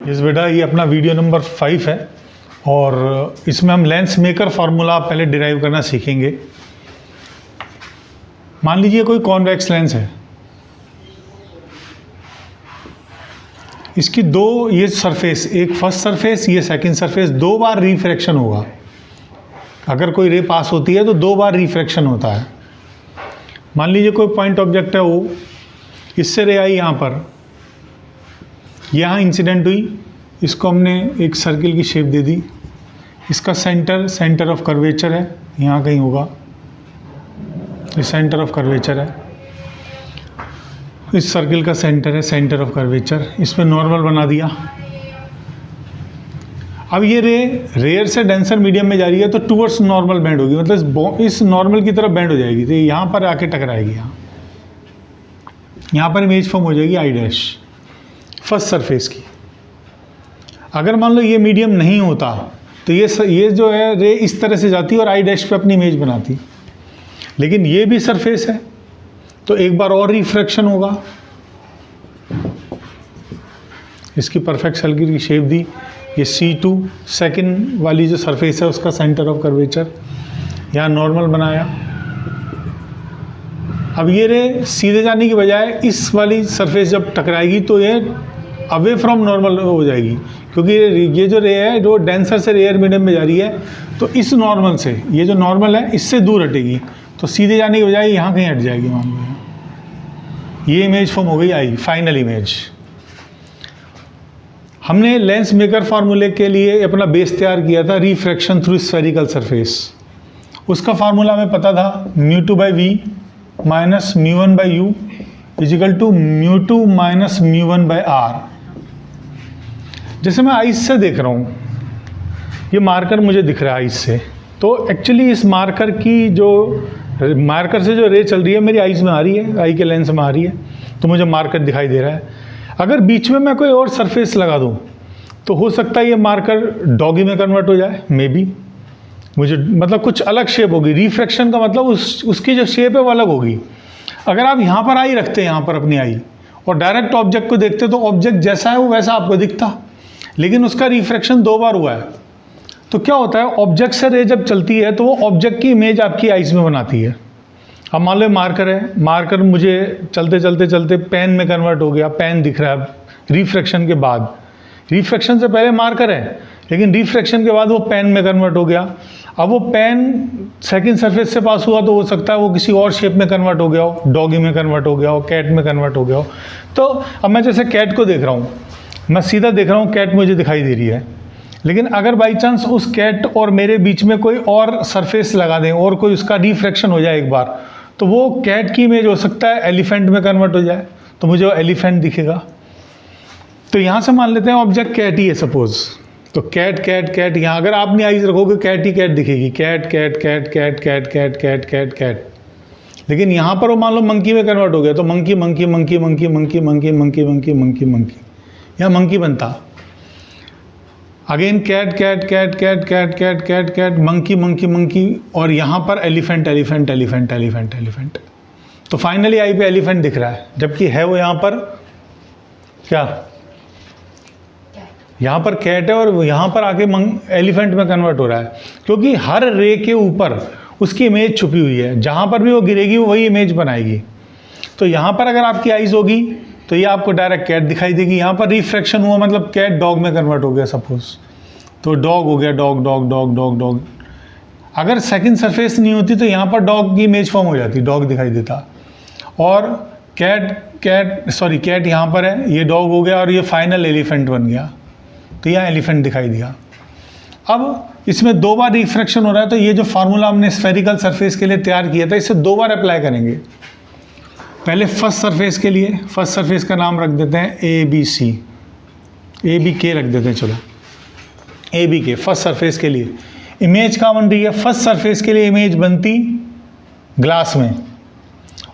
इस बेटा ये अपना वीडियो नंबर 5 है और इसमें हम लेंस मेकर फार्मूला पहले डिराइव करना सीखेंगे। मान लीजिए कोई कॉन्वेक्स लेंस है, इसकी दो ये सरफेस, एक फर्स्ट सरफेस ये सेकंड सरफेस, दो बार रिफ्रैक्शन होगा। अगर कोई रे पास होती है तो दो बार रिफ्रैक्शन होता है। मान लीजिए कोई पॉइंट ऑब्जेक्ट है, वो इससे रे आई यहाँ पर, यहाँ इंसिडेंट हुई, इसको हमने एक सर्किल की शेप दे दी। इसका सेंटर ऑफ कर्वेचर है, यहाँ कहीं होगा, ये सेंटर ऑफ कर्वेचर है। इस सर्किल का सेंटर है सेंटर ऑफ कर्वेचर, इस पर नॉर्मल बना दिया। अब ये रे रेयर से डेंसर मीडियम में जा रही है तो टूवर्ड्स नॉर्मल बेंड होगी, मतलब इस नॉर्मल की तरफ बेंड हो जाएगी, तो यहाँ पर आके टकराएगी। यहाँ पर इमेज फॉर्म हो जाएगी आई डैश फर्स्ट सरफेस की। अगर मान लो ये मीडियम नहीं होता तो ये जो है रे इस तरह से जाती और आई डैश पे अपनी इमेज बनाती। लेकिन ये भी सरफेस है तो एक बार और रिफ्रैक्शन होगा। इसकी परफेक्ट सर्किल की शेप दी, ये C2 सेकंड वाली जो सरफेस है उसका सेंटर ऑफ कर्वेचर, यहाँ नॉर्मल बनाया। अब ये रे सीधे जाने की बजाय इस वाली सरफेस जब टकराएगी तो ये अवे फ्रॉम नॉर्मल हो जाएगी, क्योंकि ये जो रे है जो डेंसर से रेयर मीडियम में जा रही है तो इस नॉर्मल से, ये जो नॉर्मल है इससे दूर हटेगी, तो सीधे जाने की बजाय यहाँ कहीं हट जाएगी। मान लो ये इमेज फॉर्म हो गई आई फाइनल इमेज। हमने लेंस मेकर फार्मूले के लिए अपना बेस तैयार किया था, रिफ्रैक्शन थ्रू स्फेरिकल सरफेस। उसका फार्मूला हमें पता था, μ2/v minus μ1/u is equal to μ2 minus μ1/r। जैसे मैं आइस से देख रहा हूँ, ये मार्कर मुझे दिख रहा है आइस से, तो एक्चुअली इस मार्कर की जो मार्कर से जो रे चल रही है मेरी आइस में आ रही है, आई के लेंस में आ रही है, तो मुझे मार्कर दिखाई दे रहा है। अगर बीच में मैं कोई और सरफेस लगा दूँ तो हो सकता है ये मार्कर डॉगी में कन्वर्ट हो जाए, मे बी, मुझे मतलब कुछ अलग शेप होगी। रिफ्रैक्शन का मतलब उसकी जो शेप है वो अलग होगी। अगर आप यहाँ पर आई रखते हैं, यहाँ पर अपनी आई, और डायरेक्ट ऑब्जेक्ट को देखते तो ऑब्जेक्ट जैसा है वो वैसा आपको दिखता, लेकिन उसका रिफ्रैक्शन दो बार हुआ है। तो क्या होता है, ऑब्जेक्ट से रे जब चलती है तो वो ऑब्जेक्ट की इमेज आपकी आइज में बनाती है। अब मान लो मार्कर है, मार्कर मुझे चलते चलते चलते पेन में कन्वर्ट हो गया, पेन दिख रहा है रिफ्रैक्शन के बाद। रिफ्रैक्शन से पहले मार्कर है, लेकिन रिफ्रैक्शन के बाद वो पेन में कन्वर्ट हो गया। अब वो पेन सेकंड सरफेस से पास हुआ तो हो सकता है वो किसी और शेप में कन्वर्ट हो गया हो, डॉगी में कन्वर्ट हो गया हो, कैट में कन्वर्ट हो गया हो। तो अब मैं जैसे कैट को देख रहा हूँ, मैं सीधा देख रहा हूँ, कैट मुझे दिखाई दे रही है, लेकिन अगर बाई चांस उस कैट और मेरे बीच में कोई और सरफेस लगा दें और कोई उसका रिफ्रैक्शन हो जाए एक बार, तो वो कैट की इमेज हो सकता है एलिफेंट में कन्वर्ट हो जाए, तो मुझे वो एलिफेंट दिखेगा। तो यहाँ से मान लेते हैं ऑब्जेक्ट कैट ही है सपोज, तो कैट कैट कैट, यहाँ अगर आप नहीं आइज रखोगे कैट ही कैट दिखेगी, cat cat cat cat cat cat cat cat cat. लेकिन यहाँ पर वो मान लो मंकी में कन्वर्ट हो गया तो monkey monkey monkey monkey monkey monkey monkey monkey monkey monkey, यहाँ मंकी बनता। Again cat cat cat cat cat cat cat cat monkey monkey monkey, और यहाँ पर elephant elephant elephant elephant elephant. तो फाइनली आई पे एलिफेंट दिख रहा है, जबकि है वो यहाँ पर क्या, यहाँ पर कैट है और यहाँ पर आके एलिफेंट में कन्वर्ट हो रहा है, क्योंकि हर रे के ऊपर उसकी इमेज छुपी हुई है, जहाँ पर भी वो गिरेगी वो वही इमेज बनाएगी। तो यहाँ पर अगर आपकी आइज होगी तो ये आपको डायरेक्ट कैट दिखाई देगी। यहाँ पर रिफ्रैक्शन हुआ मतलब कैट डॉग में कन्वर्ट हो गया सपोज, तो डॉग हो गया, dog dog dog dog dog. अगर सेकंड सरफेस नहीं होती तो यहाँ पर डॉग की इमेज फॉर्म हो जाती, डॉग दिखाई देता। और कैट यहाँ पर है, ये डॉग हो गया और ये फाइनल एलिफेंट बन गया, तो यहाँ एलिफेंट दिखाई दिया। अब इसमें दो बार रिफ्रैक्शन हो रहा है, तो ये जो फार्मूला हमने स्फेरिकल सरफेस के लिए तैयार किया था इसे दो बार अप्लाई करेंगे। पहले फर्स्ट सरफेस के लिए, फर्स्ट सरफेस का नाम रख देते हैं ABC, ABK रख देते हैं, चलो ABK फर्स्ट सरफेस के लिए। इमेज कहाँ बन रही है, फर्स्ट सरफेस के लिए इमेज बनती ग्लास में,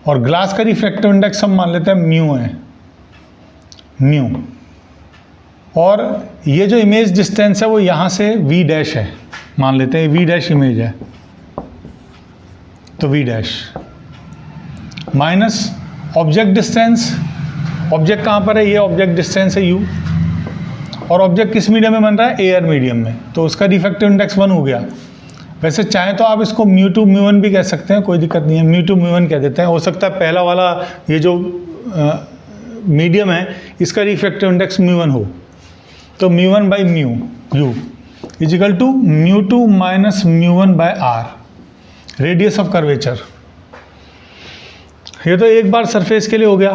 और ग्लास का रिफ्रैक्टिव इंडेक्स हम मान लेते हैं म्यू है, म्यू। और ये जो इमेज डिस्टेंस है वो यहाँ से V डैश है, मान लेते हैं V डैश इमेज है, तो V dash minus object distance, object कहाँ पर है, ये ऑब्जेक्ट डिस्टेंस है U, और ऑब्जेक्ट किस मीडियम में बन रहा है, एयर मीडियम में, तो उसका रिफ्रैक्टिव इंडेक्स 1 हो गया। वैसे चाहें तो आप इसको μ2 μ1 भी कह सकते हैं, कोई दिक्कत नहीं है, μ2 μ1 कह देते हैं। हो सकता है पहला वाला ये जो मीडियम है इसका रिफ्रैक्टिव इंडेक्स μ1 हो, तो μ1 by mu U equal to μ2 minus μ1 by R, radius of curvature. ये तो एक बार सरफेस के लिए हो गया।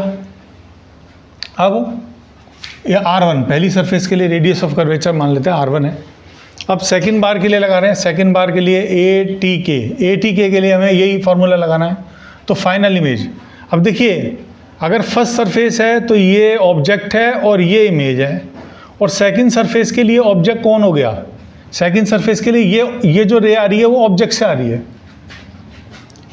अब ये R1 पहली सरफेस के लिए रेडियस ऑफ कर्वेचर मान लेते हैं R1 है। अब सेकंड बार के लिए लगा रहे हैं, सेकंड बार के लिए ATK के लिए हमें यही फॉर्मूला लगाना है। तो फाइनल इमेज, अब देखिए अगर फर्स्ट सरफेस है तो ये ऑब्जेक्ट है और ये इमेज है, और सेकंड सरफेस के लिए ऑब्जेक्ट कौन हो गया, सेकंड सरफेस के लिए ये जो रे आ रही है वो ऑब्जेक्ट से आ रही है,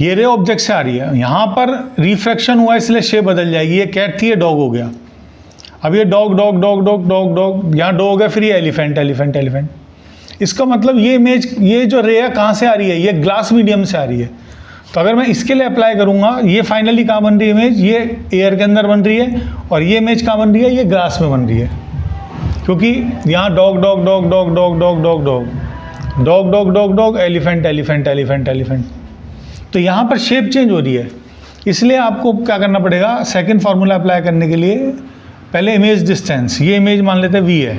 ये रे ऑब्जेक्ट से आ रही है। यहाँ पर रिफ्रैक्शन हुआ इसलिए शेप बदल जाएगी, ये कैट थी ये डॉग हो गया। अब ये dog dog dog dog dog dog, यहाँ डॉग है, फिर ये एलिफेंट एलिफेंट एलिफेंट। इसका मतलब ये इमेज, ये जो रे है कहाँ से आ रही है, ये ग्लास मीडियम से आ रही है। तो अगर मैं इसके लिए अप्लाई करूँगा, ये फाइनली कहाँ बन रही है इमेज, ये एयर के अंदर बन रही है, और ये इमेज कहाँ बन रही है, ये ग्लास में बन रही है, क्योंकि यहाँ dog dog dog dog dog dog dog dog dog dog dog dog elephant elephant elephant elephant. तो यहाँ पर शेप चेंज हो रही है, इसलिए आपको क्या करना पड़ेगा, सेकंड फार्मूला अप्लाई करने के लिए पहले इमेज डिस्टेंस, ये इमेज मान लेते हैं v है,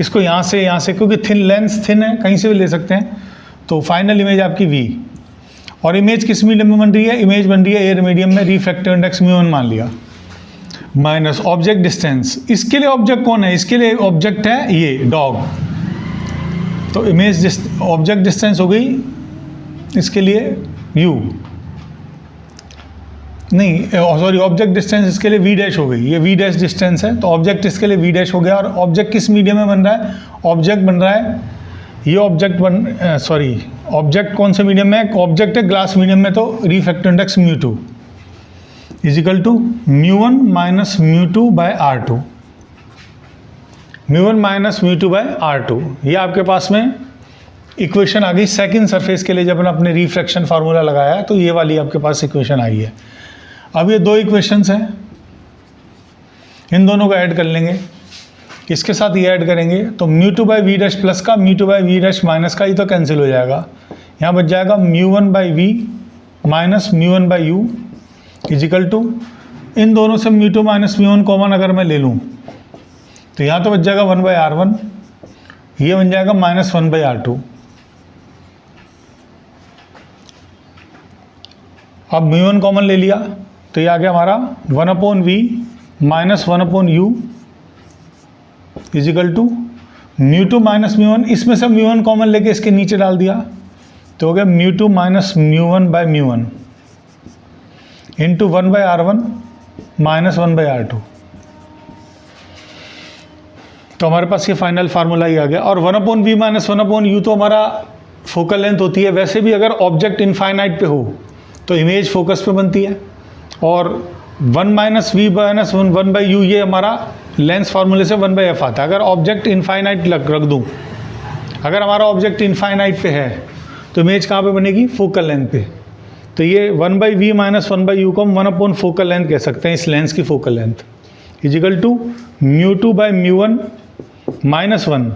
इसको यहाँ से क्योंकि थिन लेंस थिन है कहीं से भी ले सकते हैं, तो फाइनल इमेज आपकी v। और इमेज किस मीडियम में बन रही है, इमेज बन रही है एयर मीडियम में, रिफ्रैक्टिव इंडेक्स μ1 मान लिया, माइनस ऑब्जेक्ट डिस्टेंस। इसके लिए ऑब्जेक्ट कौन है, इसके लिए ऑब्जेक्ट है ये डॉग, तो इमेज ऑब्जेक्ट डिस्टेंस हो गई इसके लिए u, नहीं सॉरी ऑब्जेक्ट डिस्टेंस इसके लिए v डैश हो गई, ये v डैश डिस्टेंस है, तो ऑब्जेक्ट इसके लिए v डैश हो गया। और ऑब्जेक्ट किस मीडियम में बन रहा है, ऑब्जेक्ट बन रहा है ये ऑब्जेक्ट कौन से मीडियम में, ऑब्जेक्ट है ग्लास मीडियम में, तो refractive index μ2 equal to μ1 minus μ2 by R2, μ1 minus μ2 by R2। ये आपके पास में इक्वेशन आ गई सेकंड सरफेस के लिए। जब मैंने अपने रिफ्रैक्शन फार्मूला लगाया तो ये वाली आपके पास इक्वेशन आई है। अब ये दो इक्वेशंस हैं, इन दोनों को ऐड कर लेंगे, इसके साथ ये ऐड करेंगे तो μ2 बाई वी डैश प्लस का μ2 बाई वी डैश माइनस का, ये तो कैंसिल हो जाएगा, यहाँ बच जाएगा μ1 by we minus μ1 by U equal to, इन दोनों से μ2 माइनस μ1 कॉमन अगर मैं ले लूँ तो यहाँ तो बच जाएगा 1 बाई R1, ये बन जाएगा माइनस 1 बाई R2। अब μ1 कॉमन ले लिया तो ये आ गया हमारा 1/v minus 1/u is equal to μ2 minus μ1, इसमें से μ1 कॉमन लेके इसके नीचे डाल दिया तो हो गया μ2 minus μ1 by μ1 into 1 by R1 minus 1 by R2। तो हमारे पास ये फाइनल फार्मूला ही आ गया। और 1/v माइनस 1/u तो हमारा फोकल लेंथ होती है। वैसे भी अगर ऑब्जेक्ट इनफाइनाइट पे हो तो इमेज फोकस पे बनती है, और 1 minus v minus 1 by u ये हमारा लेंस फार्मूले से 1 बाई एफ आता है। अगर ऑब्जेक्ट इनफाइनाइट रख दूँ, अगर हमारा ऑब्जेक्ट इनफाइनाइट पे है तो इमेज कहाँ पे बनेगी, फोकल लेंथ पे। तो ये 1 by we minus 1 by u को हम 1/, फोकल लेंथ कह सकते हैं, इस लेंस की focal length equal to μ2 by μ1 minus 1,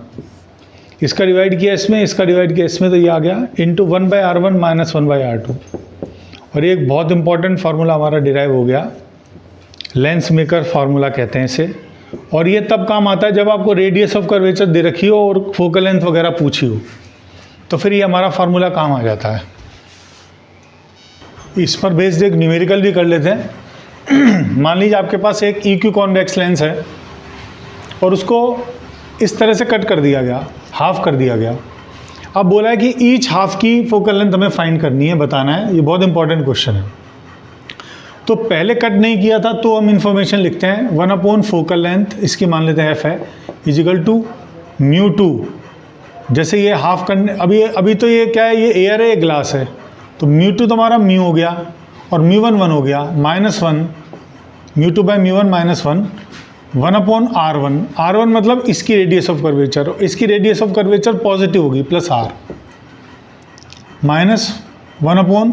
इसका डिवाइड किया इसमें, इसका डिवाइड किया इसमें, तो ये आ गया into 1 by R1 minus 1 by R2। और एक बहुत इंपॉर्टेंट फार्मूला हमारा डिराइव हो गया, लेंस मेकर फार्मूला कहते हैं इसे। और ये तब काम आता है जब आपको रेडियस ऑफ कर्वेचर दे रखी हो और फोकल लेंथ वगैरह पूछी हो, तो फिर ये हमारा फार्मूला काम आ जाता है। इस पर बेस्ड एक न्यूमेरिकल भी कर लेते हैं। मान लीजिए आपके पास एक EQ कॉन्वेक्स लेंस है और उसको इस तरह से कट कर दिया गया, हाफ कर दिया गया। अब बोला है कि ईच हाफ की फोकल लेंथ हमें फाइंड करनी है, बताना है। ये बहुत इंपॉर्टेंट क्वेश्चन है। तो पहले कट नहीं किया था तो हम इंफॉर्मेशन लिखते हैं 1/, फोकल लेंथ इसकी मान लेते हैं f है इजिकल टू μ2। जैसे ये हाफ करने, अभी तो ये क्या है, ये एयर है, ये ग्लास है, तो μ2 तो हमारा म्यू हो गया और μ1 1 हो गया, minus 1 μ2 by μ1 minus 1 1/R1। R1 मतलब इसकी रेडियस ऑफ कर्वेचर, इसकी रेडियस ऑफ कर्वेचर पॉजिटिव होगी प्लस R माइनस 1/,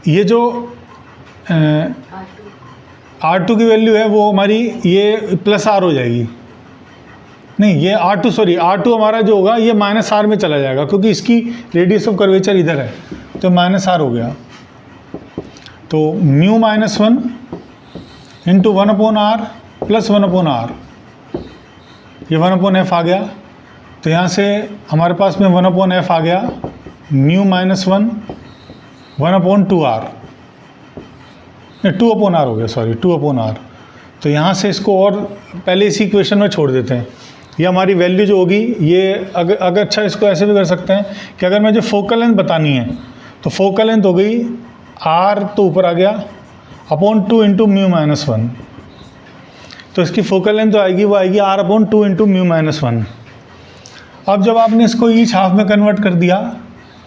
ये जो R2 की वैल्यू है वो हमारी ये प्लस R हो जाएगी, नहीं, ये R2 सॉरी R2 हमारा जो होगा ये -R में चला जाएगा क्योंकि इसकी रेडियस ऑफ कर्वेचर इधर है, तो -R हो गया। तो mu -1 into 1/r plus 1/r, ये 1/f आ गया। तो यहाँ से हमारे पास में 1/f आ गया, म्यू -1 1/2r, नहीं 2/r हो गया, सॉरी 2/r। तो यहाँ से इसको और पहले इसी इक्वेशन में छोड़ देते हैं। ये हमारी वैल्यू जो होगी ये अगर अच्छा इसको ऐसे भी कर सकते हैं कि अगर मुझे फोकल लेंथ बतानी है तो फोकल लेंथ हो गई r तो ऊपर आ गया अपॉन 2 इंटू म्यू -1। तो इसकी फोकल लेंथ तो आएगी, वो आएगी r/2 इंटू म्यू -1। अब जब आपने इसको ईच हाफ में कन्वर्ट कर दिया,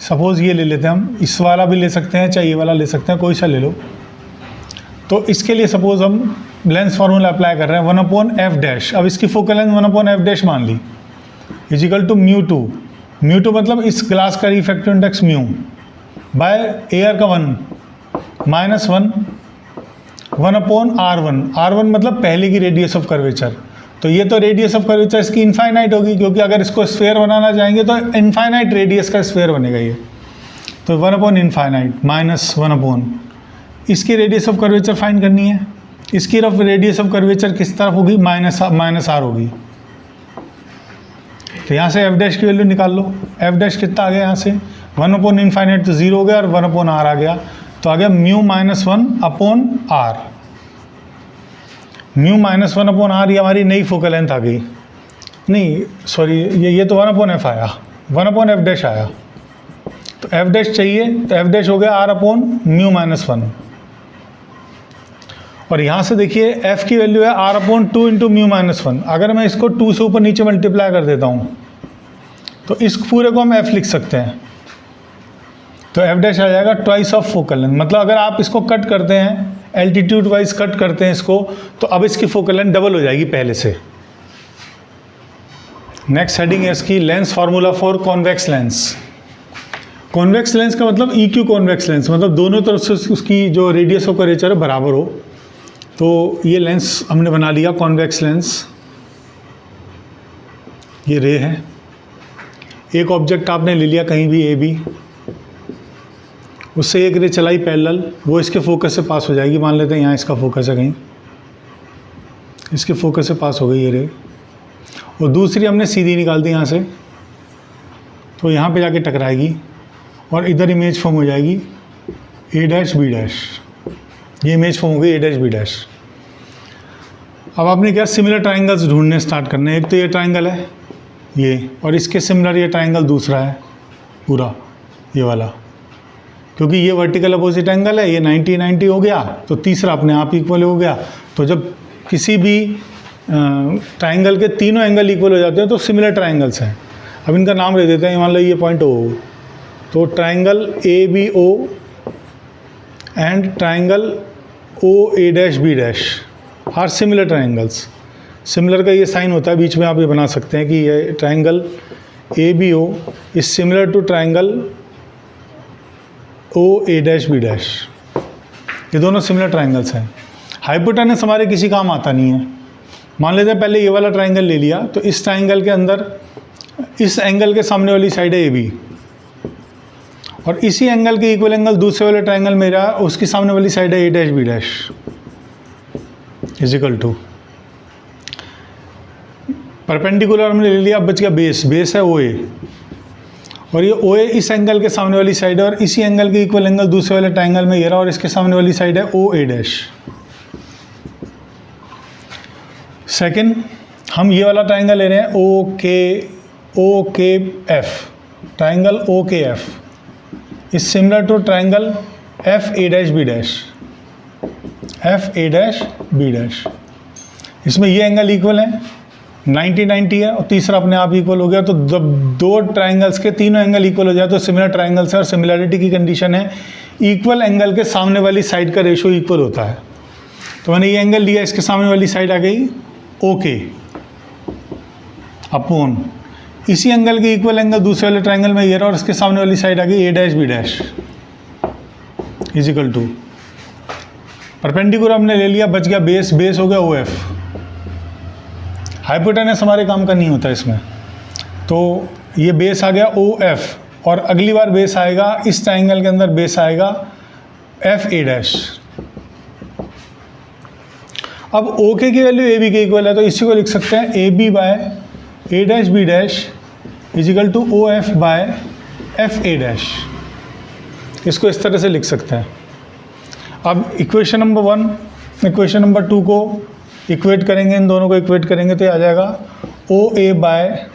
सपोज़ ये ले लेते हैं हम, इस वाला भी ले सकते हैं, चाहे ये वाला ले सकते हैं, कोई सा ले लो। तो इसके लिए सपोज़ हम लेंस फार्मूला अप्लाई कर रहे हैं 1/f'। अब इसकी फोकल लेंथ 1/f' मान ली, इजिकल टू म्यू2। म्यू2 मतलब इस ग्लास का refractive index mu by air का 1 -1/r1। r1 मतलब पहले की रेडियस ऑफ कर्वेचर। तो ये तो रेडियस ऑफ कर्वेचर इसकी इनफाइनाइट होगी, क्योंकि अगर इसको स्फीयर बनाना चाहेंगे तो इनफाइनाइट रेडियस का स्फीयर बनेगा ये। तो 1/∞ -1/, इसकी रेडियस ऑफ कर्वेचर फाइंड करनी है। इसकी रफ रेडियस ऑफ कर्वेचर किस तरफ होगी, -r होगी। तो यहाँ से f' की वैल्यू निकाल लो। f' कितना आ गया यहाँ से, 1/∞ तो 0 हो गया और 1/r आ गया, तो आ गया म्यू -1/r। म्यू -1/r ये हमारी नई फोकल लेंथ आ गई। नहीं सॉरी, ये तो 1/f आया, 1/f' आया। तो f' चाहिए, तो f' हो गया r/म्यू -1। और यहाँ से देखिए f की वैल्यू है r/2 इंटू म्यू -1। अगर मैं इसको 2 से ऊपर नीचे मल्टीप्लाई कर देता हूँ तो इस पूरे को हम f लिख सकते हैं। तो f' आ जाएगा ट्वाइस ऑफ फोकल लेंथ। मतलब अगर आप इसको कट करते हैं, एल्टीट्यूड वाइज कट करते हैं इसको, तो अब इसकी फोकल लेंथ डबल हो जाएगी पहले से। नेक्स्ट हेडिंग है इसकी lens formula for convex lens. Convex lens का मतलब EQ कॉन्वेक्स लेंस, मतलब दोनों तरफ से उसकी जो रेडियस ऑफ कर्वेचर है बराबर हो। तो ये लेंस हमने बना लिया कॉन्वेक्स लेंस। ये रे है, एक ऑब्जेक्ट आपने ले लिया कहीं भी AB, उससे एक रे चलाई पैरेलल, वो इसके फोकस से पास हो जाएगी। मान लेते हैं यहाँ इसका फोकस है, कहीं इसके फोकस से पास हो गई ये रे, और दूसरी हमने सीधी निकाल दी यहाँ से, तो यहाँ पे जाके टकराएगी और इधर इमेज फॉर्म हो जाएगी A', B'। ये इमेज फॉर्म हो गई A', B'। अब आपने क्या सिमिलर ट्राइंगल्स ढूंढने स्टार्ट करने हैं। एक तो ये ट्राइंगल है ये, और इसके सिमिलर ये ट्राइंगल दूसरा है पूरा ये वाला, क्योंकि ये वर्टिकल अपोजिट एंगल है, ये 90-90 हो गया, तो तीसरा अपने आप इक्वल हो गया। तो जब किसी भी ट्राइंगल के तीनों एंगल इक्वल हो जाते हैं तो सिमिलर ट्राइंगल्स हैं। अब इनका नाम दे देते हैं, मान लो ये पॉइंट O, तो triangle ABO and triangle OA', B' are similar triangles. Similar का ये साइन होता है बीच में, आप ये बना सकते हैं कि ये triangle ABO is similar to triangle OA', B'। ये दोनों सिमिलर ट्राइंगल्स हैं। हाइपोटेनस हमारे किसी काम आता नहीं है। मान लेते हैं पहले ये वाला ट्राइंगल ले लिया, तो इस ट्राइंगल के अंदर इस एंगल के सामने वाली साइड है AB, और इसी एंगल के इक्वल एंगल दूसरे वाले ट्राइंगल मेरा, उसकी सामने वाली साइड है A', B', is equal to perpendicular हमने ले लिया। अब बच गया बेस, बेस है OA, और ये OA इस एंगल के सामने वाली साइड है, और इसी एंगल के इक्वल एंगल दूसरे वाले ट्राइंगल में ये रहा, और इसके सामने वाली साइड है OA'। सेकंड, हम ये वाला ट्राइंगल ले रहे हैं OKF, triangle OKF is similar to triangle FA', B'। इसमें ये एंगल इक्वल है, 90-90 है, और तीसरा अपने आप इक्वल हो गया। तो जब दो ट्राइंगल्स के तीनों एंगल इक्वल हो जाए तो सिमिलर ट्राइंगल्स है, और सिमिलरिटी की कंडीशन है इक्वल एंगल के सामने वाली साइड का रेशो इक्वल होता है। तो मैंने ये एंगल लिया, इसके सामने वाली साइड आ गई OK अपॉन इसी एंगल के इक्वल एंगल दूसरे वाले ट्राइंगल में ये रहा, और इसके सामने वाली साइड आ गई A', B' is equal to perpendicular हमने ले लिया, बच गया बेस, बेस हो गया OF। हाइपोटेनस हमारे काम का नहीं होता इसमें। तो ये बेस आ गया ओ एफ, और अगली बार बेस आएगा इस ट्राइंगल के अंदर, बेस आएगा एफ ए डैश। अब ओ के की वैल्यू ए बी के इक्वल है, तो इसी को लिख सकते हैं a b by a dash b dash is equal to O F by F A dash. इसको इस तरह से लिख सकते हैं। अब इक्वेशन नंबर 1 इक्वेशन नंबर 2 को इक्वेट करेंगे, इन दोनों को इक्वेट करेंगे तो ये आ जाएगा O A by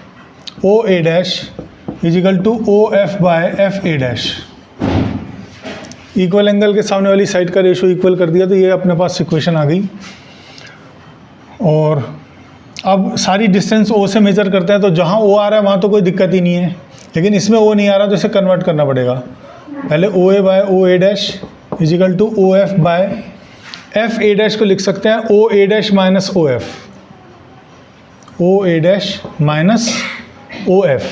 O A dash is equal to O F by F A dash. Equal angle के सामने वाली साइड का रेशो इक्वल कर दिया, तो ये अपने पास इक्वेशन आ गई। और अब सारी डिस्टेंस ओ से मेजर करते हैं, तो जहाँ ओ आ रहा है वहाँ तो कोई दिक्कत ही नहीं है, लेकिन इसमें ओ नहीं आ रहा तो इसे कन्वर्ट करना पड़ेगा। पहले O A by O A dash is equal to O F by F A dash को लिख सकते हैं O A dash minus O F, O A dash minus O F.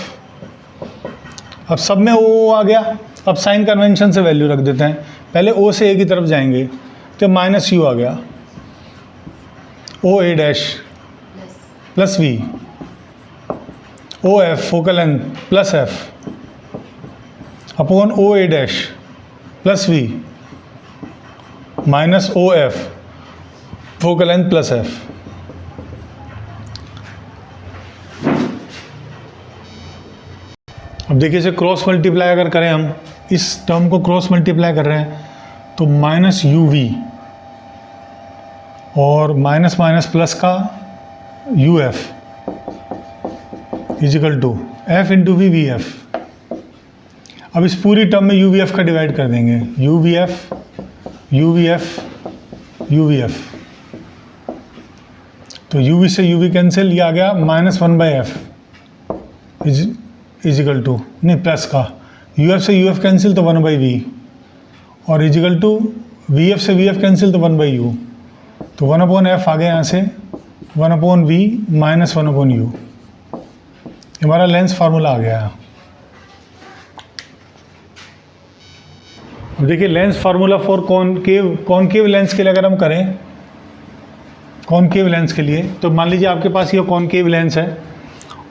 अब सब में ओ आ गया। अब साइन कन्वेंशन से वैल्यू रख देते हैं। पहले ओ से ए की तरफ जाएंगे तो माइनस यू आ गया, O A dash plus V, O F focal length plus F upon O A dash plus V minus O F focal length plus F. अब देखिए इसे क्रॉस मल्टीप्लाई अगर करें, हम इस टर्म को क्रॉस मल्टीप्लाई कर रहे हैं तो माइनस यू वी और माइनस माइनस प्लस का u f is equal to f into v v f. अब इस पूरी टर्म में यू वी एफ का डिवाइड कर देंगे, u v f u v f u v f. तो यू वी से यू वी कैंसिल, ये आ गया माइनस 1/f इजिकल टू नहीं प्लस का, यू एफ से यू एफ कैंसिल तो 1/v और इजिकल टू वी एफ से वी एफ कैंसिल तो 1/u। तो 1/f आ गया यहाँ से 1/v माइनस 1/u। हमारा लेंस फार्मूला आ गया। अब देखिए lens formula for concave lens के लिए अगर हम करें, कॉनकेव लेंस के लिए, तो मान लीजिए आपके पास ये कॉनकेव लेंस है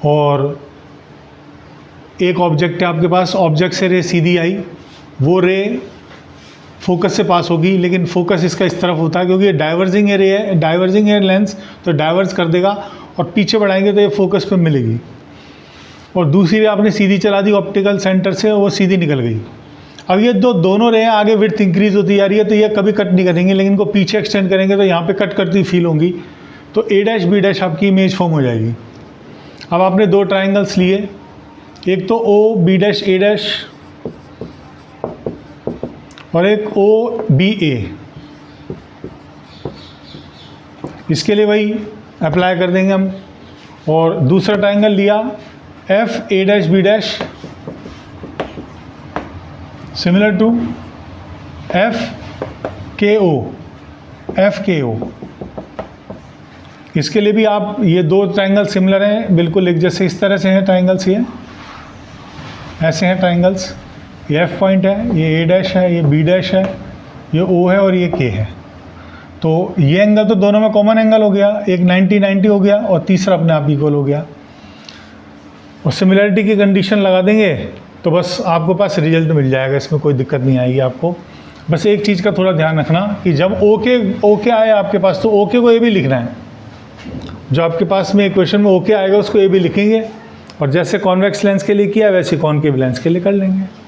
और एक ऑब्जेक्ट है आपके पास, ऑब्जेक्ट से रे सीधी आई, वो रे फोकस से पास होगी, लेकिन फोकस इसका इस तरफ होता है क्योंकि ये डाइवर्जिंग रे है, डाइवर्जिंग है लेंस, तो डाइवर्ज कर देगा और पीछे बढ़ाएंगे तो ये फोकस पे मिलेगी। और दूसरी रे आपने सीधी चला दी ऑप्टिकल सेंटर से, वो सीधी निकल गई। अब ये दोनों रे आगे विड्थ इंक्रीज होती जा रही है, तो ये कभी कट नहीं करेंगे, लेकिन इनको पीछे एक्सटेंड करेंगे तो यहाँ पे कट करती फील होंगी, तो ए डैश बी डैश आपकी इमेज फॉर्म हो जाएगी। अब आपने दो ट्राइंगल्स लिए, एक तो ओ बी डैश ए डैश और एक ओ बी ए। इसके लिए वही अप्लाई कर देंगे हम। और दूसरा ट्राइंगल लिया f A dash b dash similar to f k o. इसके लिए भी आप ये दो ट्राइंगल सिमिलर हैं, बिल्कुल एक जैसे इस तरह से हैं ट्राइंगल्स, ये ऐसे हैं ट्राइंगल्स। ये एफ पॉइंट है, ये ए डैश है, ये बी डैश है, ये ओ है और ये के है। तो ये एंगल तो दोनों में कॉमन एंगल हो गया, एक 90-90 हो गया और तीसरा अपने आप इक्वल हो गया। और सिमिलरिटी की कंडीशन लगा देंगे तो बस आपके पास रिजल्ट मिल जाएगा, इसमें कोई दिक्कत नहीं आएगी आपको। बस एक चीज़ का थोड़ा ध्यान रखना कि जब ओके आए आपके पास, तो ओके को ए भी लिखना है। जो आपके पास में इक्वेशन में ओके आएगा उसको ए भी लिखेंगे, और जैसे कॉन्वेक्स लेंस के लिए किया वैसे कॉनकेव लेंस के लिए कर लेंगे।